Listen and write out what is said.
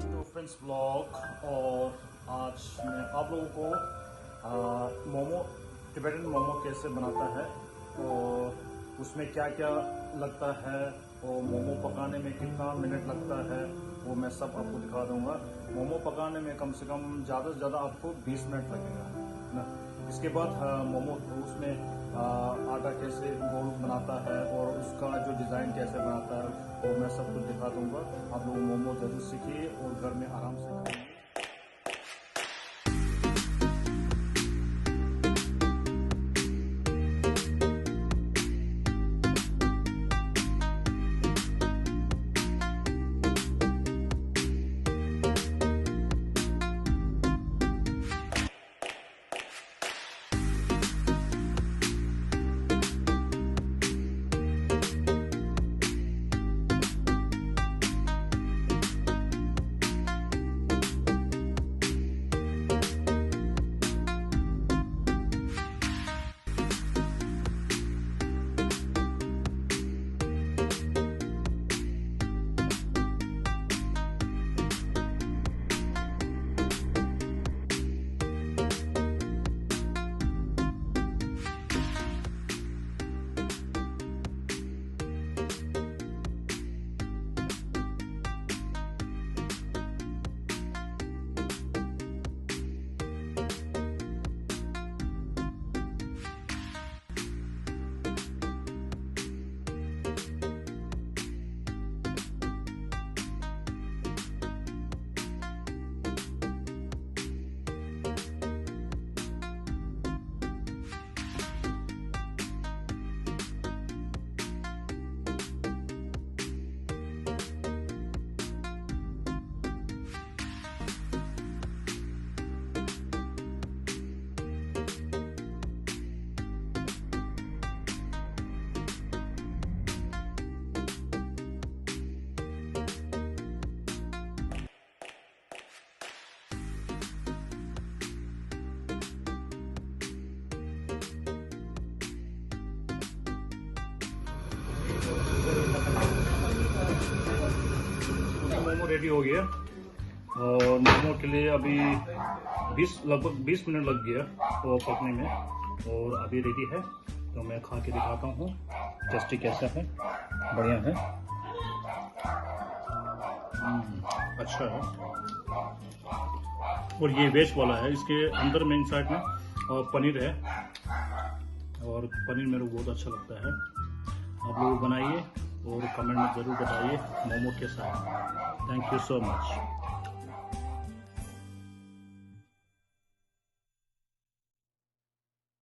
To friends blog. और आज मैं आप लोगों को मोमो, टिबेटन मोमो कैसे बनाता है और उसमें क्या क्या लगता है और मोमो पकाने में कितना मिनट लगता है वो मैं सब आपको दिखा दूंगा। मोमो पकाने में कम से कम ज़्यादा से ज़्यादा आपको 20 मिनट लगेगा ना। इसके बाद मोमो उसमें आटा कैसे गोल बनाता है और उसका जो डिज़ाइन कैसे बनाता है वो मैं सब कुछ दिखा दूंगा। आप लोग मोमो जरूर सीखिए और घर में आराम से खाइए। मोमो रेडी हो गया और मोमो के लिए अभी लगभग 20 मिनट लग गया वो पकने में और अभी रेडी है। तो मैं खा के दिखाता हूँ टेस्टी कैसा है। बढ़िया है, अच्छा है। और ये वेज वाला है, इसके अंदर में इनसाइड में पनीर है और पनीर मेरे को बहुत अच्छा लगता है। आप लोग बनाइए और कमेंट में ज़रूर बताइए मोमो कैसा है। Thank you so much.